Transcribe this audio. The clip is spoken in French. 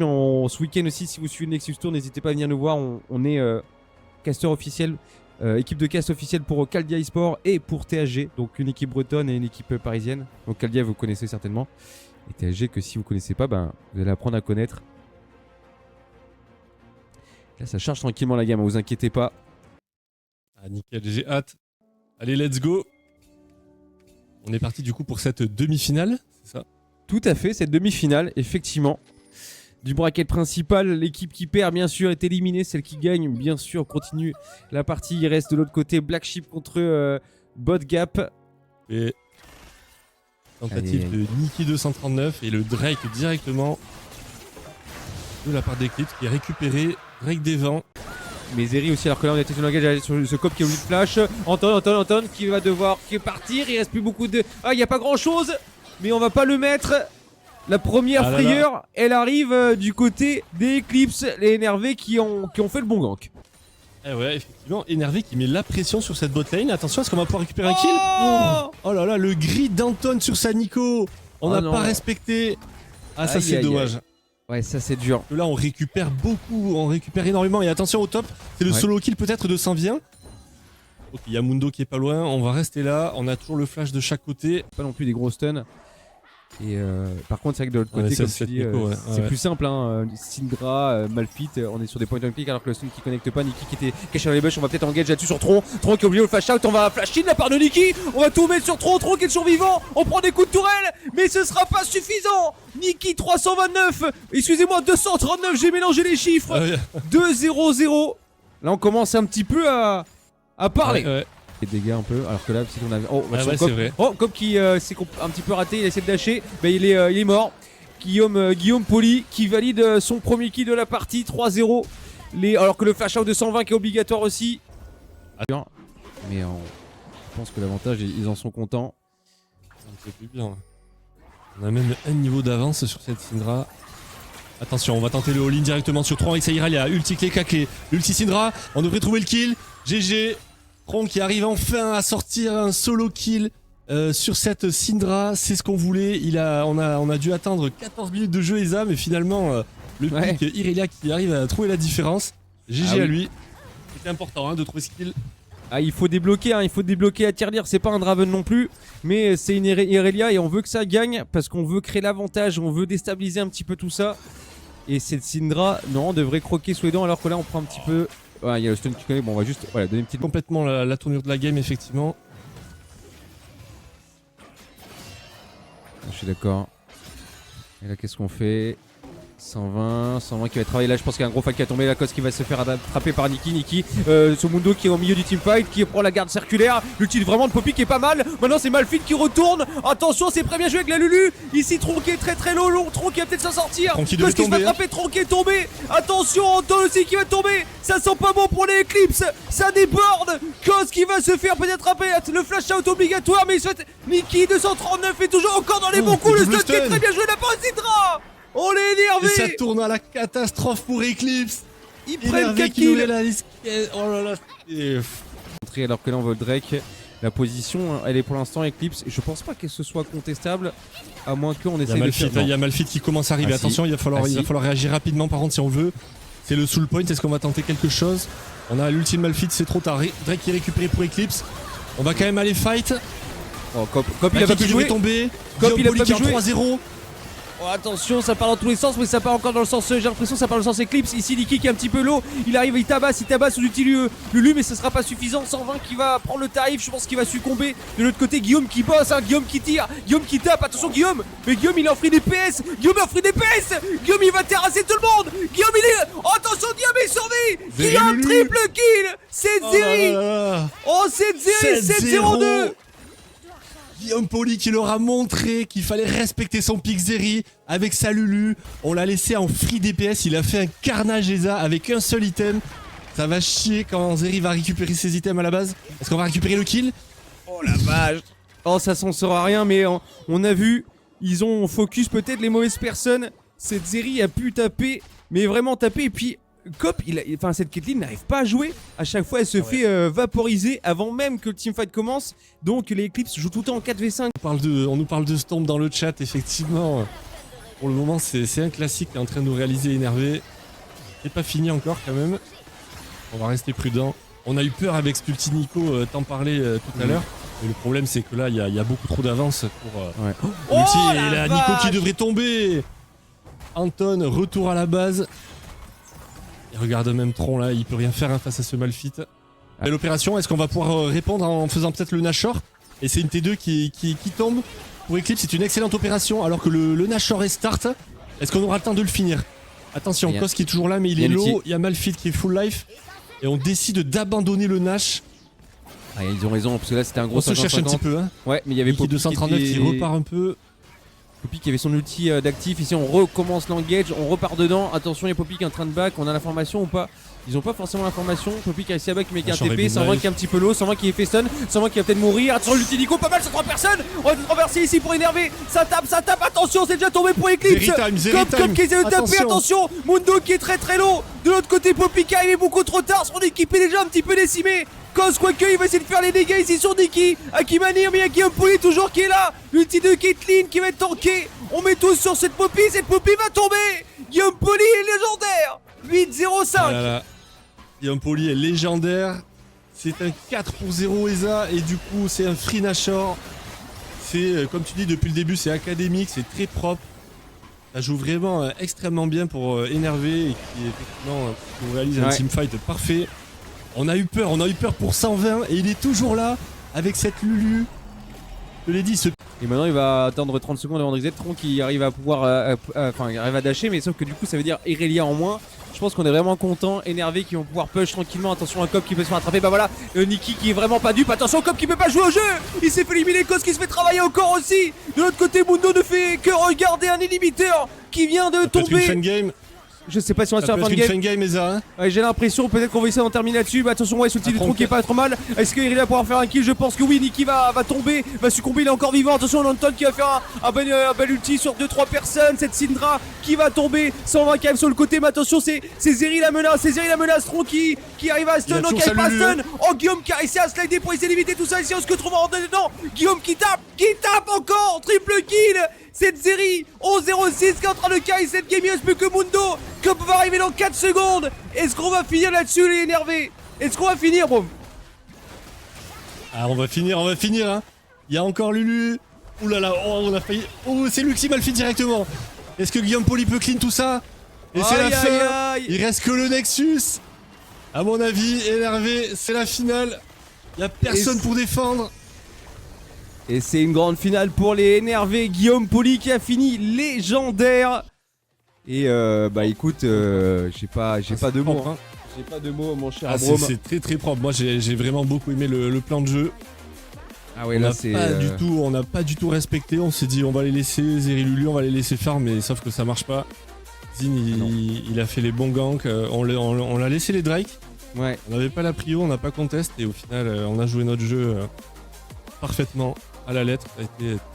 Ce week-end aussi, si vous suivez Nexus Tour, n'hésitez pas à venir nous voir. On est caster officiel, équipe de cast officielle pour Caldia eSport et pour THG. Donc une équipe bretonne et une équipe parisienne. Donc Caldia, vous connaissez certainement. Et THG, que si vous ne connaissez pas, ben, vous allez apprendre à connaître. Là, ça charge tranquillement la gamme, vous inquiétez pas. Ah, nickel, j'ai hâte. Allez, let's go. On est parti du coup pour cette demi-finale, c'est ça? Tout à fait, cette demi-finale, effectivement. Du bracket principal, l'équipe qui perd, bien sûr, est éliminée. Celle qui gagne, bien sûr, continue la partie. Il reste de l'autre côté Black Sheep contre Botgap. Et tentative de Nikki 239 et le Drake directement de la part d'Eclipse qui est récupéré. Drake des vents. Mais Zeri aussi, alors que là on était sur le langage sur ce cop qui a eu le flash. Anton qui va devoir partir. Il reste plus beaucoup de. Ah, il n'y a pas grand chose, mais on va pas le mettre. La première frayeur, elle arrive du côté des Eclipse, les énervés qui ont fait le bon gank. Eh ouais, effectivement, énervé qui met la pression sur cette botlane. Attention, est-ce qu'on va pouvoir récupérer un kill? Oh là là, le grid d'Anton sur sa Nico. On n'a pas respecté. Ah, ça c'est dommage. Ouais, ça c'est dur. Là, on récupère beaucoup, on récupère énormément. Et attention au top, c'est le solo kill peut-être de Saint-Vien. Ok, il y a Mundo qui est pas loin, on va rester là. On a toujours le flash de chaque côté. Pas non plus des gros stuns. Et par contre, c'est vrai que de l'autre côté, comme tu dis, c'est plus simple. Hein. Syndra, Malphite, on est sur des point and click alors que le stun qui connecte pas. Nikki qui était caché dans les bush, on va peut-être engage là-dessus sur Tron. Tron qui a oublié le flash out, on va flash in de la part de Nikki. On va tout mettre sur Tron. Tron qui est survivant. On prend des coups de tourelle, mais ce sera pas suffisant. Nikki 329, excusez-moi 239, j'ai mélangé les chiffres. 2-0-0. Là, on commence un petit peu à parler. Les dégâts un peu, alors que là, si on avait. Oh, Cop qui s'est un petit peu raté, il essaie de dasher, bah, il est mort. Guillaume Poli qui valide son premier kill de la partie, 3-0. Alors que le flash out de 120 qui est obligatoire aussi. Mais je pense que l'avantage, ils en sont contents. Ça me fait plus bien. On a même un niveau d'avance sur cette Syndra. Attention, on va tenter le all-in directement sur 3 avec Saïralia, ulti clé, K-clé, ulti Syndra, on devrait trouver le kill. GG. Tron qui arrive enfin à sortir un solo kill sur cette Syndra, c'est ce qu'on voulait. On a dû attendre 14 minutes de jeu ESA, mais finalement le pick Irelia qui arrive à trouver la différence. GG à lui. C'était important de trouver ce kill. Ah, il faut débloquer, il faut débloquer à tirelire, c'est pas un Draven non plus, mais c'est une Irelia et on veut que ça gagne parce qu'on veut créer l'avantage, on veut déstabiliser un petit peu tout ça. Et cette Syndra, non, on devrait croquer sous les dents alors que là on prend un petit peu. Ouais, il y a le stun qui connaît, bon on va juste donner une petite... Complètement la tournure de la game effectivement. Je suis d'accord. Et là qu'est-ce qu'on fait? 120 qui va travailler là, je pense qu'il y a un gros fight qui va tomber, la cause qui va se faire attraper par Nikki, ce Mundo qui est au milieu du teamfight, qui prend la garde circulaire, l'ultime vraiment de Poppy qui est pas mal, maintenant c'est Malphite qui retourne, attention c'est très bien joué avec la Lulu, ici Tron qui est très low, Tron qui va peut-être s'en sortir, Tron qui devait se tomber, attraper, Tron qui est tombé, attention Anton aussi qui va tomber, ça sent pas bon pour les Eclipse, ça déborde, Cause qui va se faire peut-être attraper, le flash out obligatoire, mais il souhaite Nikki 239 est toujours encore dans les bons coups, le stun qui est très bien joué de la part de Syndra. On l'est énervé. Et ça tourne à la catastrophe pour Eclipse. Ils prennent 4 kills. Oh là là. Alors que là on veut le Drake. La position elle est pour l'instant Eclipse. Je pense pas que ce soit contestable. À moins qu'on essaye de faire. Il y a Malphite qui commence à arriver. Attention, il va falloir réagir rapidement par contre si on veut. C'est le soul point. Est-ce qu'on va tenter quelque chose? On a l'ultime Malphite, c'est trop tard. Drake qui est récupéré pour Eclipse. On va quand même aller fight. Oh, Cop il a pas pu jouer. Cop il a pas pu jouer. 3-0. Oh, attention, ça part dans tous les sens, mais ça part encore dans le sens. J'ai l'impression que ça part dans le sens Eclipse. Ici, Nikki qui est un petit peu low. Il arrive, il tabasse sous l'outil Lulu, mais ce sera pas suffisant. 120 qui va prendre le tarif, je pense qu'il va succomber. De l'autre côté, Guillaume qui bosse, Guillaume qui tire, Guillaume qui tape. Attention, Guillaume, mais Guillaume il a offert des PS. Guillaume il va terrasser tout le monde. Guillaume il est. Oh, attention, Guillaume est survie. Guillaume triple kill. C'est Zeri. Oh, c'est Zeri, 7-0-2. Guillaume Poli qui leur a montré qu'il fallait respecter son pick Zeri avec sa Lulu. On l'a laissé en free DPS, il a fait un carnage ESA avec un seul item. Ça va chier quand Zeri va récupérer ses items à la base. Est-ce qu'on va récupérer le kill? Oh la vache. Oh ça s'en sera rien mais on a vu, ils ont focus peut-être les mauvaises personnes. Cette Zeri a pu taper, mais vraiment taper et puis... Cop, cette Caitlyn n'arrive pas à jouer. À chaque fois, elle se fait vaporiser avant même que le teamfight commence. Donc les Eclipse jouent tout le temps en 4v5. On nous parle de Storm dans le chat, effectivement. Pour le moment, c'est un classique qui est en train de nous réaliser énervé. C'est pas fini encore quand même. On va rester prudent. On a eu peur avec Spultinico, t'en parlais tout à l'heure. Mais le problème, c'est que là, il y a beaucoup trop d'avance pour l'ulti. Et là, Nico qui devrait tomber. Anton, retour à la base. Et regarde même Tron là, il peut rien faire face à ce Malphite. Belle opération, est-ce qu'on va pouvoir répondre en faisant peut-être le Nashor? Et c'est une T2 qui tombe. Pour Eclipse, c'est une excellente opération alors que le Nashor est start. Est-ce qu'on aura le temps de le finir? Attention, Kos qui est toujours là mais il est low. Il y a Malphite qui est full life. Et on décide d'abandonner le Nash. Ah, ils ont raison, parce que là c'était un gros 50-50. On se cherche un petit peu. Hein. Ouais, mais il y avait Poppy 239 qui repart un peu. Poppy qui avait son ulti d'actif. Ici on recommence l'engage, on repart dedans. Attention, il y a Poppy qui est en train de back. On a l'information ou pas? Ils ont pas forcément l'information. Poppy qui a réussi à back mais qui a un TP. 120 qui est un petit peu low. 120 qui est fait stun. 120 qui va peut-être mourir. Attention, l'ulti Nico, pas mal, c'est 3 personnes. On va être renversé ici pour énerver. Ça tape. Attention, c'est déjà tombé pour Eclipse. Comme qui essaie de taper. Attention, Mundo qui est très low. De l'autre côté, Poppy qui arrive beaucoup trop tard. Son équipe est déjà un petit peu décimée. Cos, quoique, il va essayer de faire les dégâts ici sur Nikki. Akimanir, mais il y a Guillaume Poli toujours qui est là. L'ulti de Caitlyn qui va être tanké. On met tous sur cette Poppy va tomber. Guillaume Poli est légendaire. 8-0-5. Guillaume Poli est légendaire. C'est un 4-0 ESA et du coup c'est un free Nashor. C'est comme tu dis depuis le début, c'est académique, c'est très propre. Ça joue vraiment extrêmement bien pour énerver et qui effectivement nous réalise un teamfight parfait. On a eu peur pour 120 et il est toujours là avec cette Lulu. Je l'ai dit, Et maintenant il va attendre 30 secondes avant de reset. Tron qui arrive à pouvoir il arrive à dasher, mais sauf que du coup ça veut dire Irelia en moins. Je pense qu'on est vraiment content, énervé, qui vont pouvoir push tranquillement. Attention, un Cop qui peut se faire attraper. Bah voilà, Nikki qui est vraiment pas dupe. Attention, Cop qui peut pas jouer au jeu. Il s'est fait éliminer, Cos qui se fait travailler encore aussi. De l'autre côté, Mundo ne fait que regarder un inhibiteur qui vient de tomber. Une fin game. Je sais pas si on va se faire un fin de game. Eza, hein. J'ai l'impression, peut-être qu'on va essayer d'en terminer là-dessus. Bah attention, ce petit Tron qui est pas trop mal. Est-ce qu'il va pouvoir faire un kill? Je pense que oui. Nikki va tomber, va succomber, il est encore vivant. Attention, Anton qui va faire un bel ulti sur 2-3 personnes. Cette Syndra qui va tomber. 120 quand même sur le côté, mais attention, c'est Zeri la menace. Tron qui arrive à stun, non, qui arrive pas à stun. Oh, Guillaume qui a réussi à slider pour essayer d'éviter tout ça. Ici, on se retrouve en dedans. Guillaume qui tape encore. Triple kill. Cette Zeri 11-06 qui est en train de carry cette game, il reste plus que Mundo. Cop va arriver dans 4 secondes. Est-ce qu'on va finir là-dessus, les énervés? Est-ce qu'on va finir, bro? Ah, on va finir, hein. Il y a encore Lulu. Ouh là là, on a failli. Oh, c'est Luxi Malphite directement. Est-ce que Guillaume Poli peut clean tout ça? Et c'est la fin. Il reste que le Nexus. À mon avis, énervé, c'est la finale. Il y a personne pour défendre. Et c'est une grande finale pour les énervés. Guillaume Poli qui a fini légendaire. Et bah écoute, j'ai pas de mots. Hein. J'ai pas de mots, mon cher Abrom. C'est très propre. Moi, j'ai vraiment beaucoup aimé le plan de jeu. Ah ouais, là c'est. On n'a pas du tout respecté. On s'est dit, on va les laisser, Zeri Lulu, on va les laisser faire, mais sauf que ça marche pas. Zin, il a fait les bons ganks. On l'a laissé les Drake. Ouais. On n'avait pas la prio, on n'a pas contest, et au final, on a joué notre jeu parfaitement à la lettre. Ça a été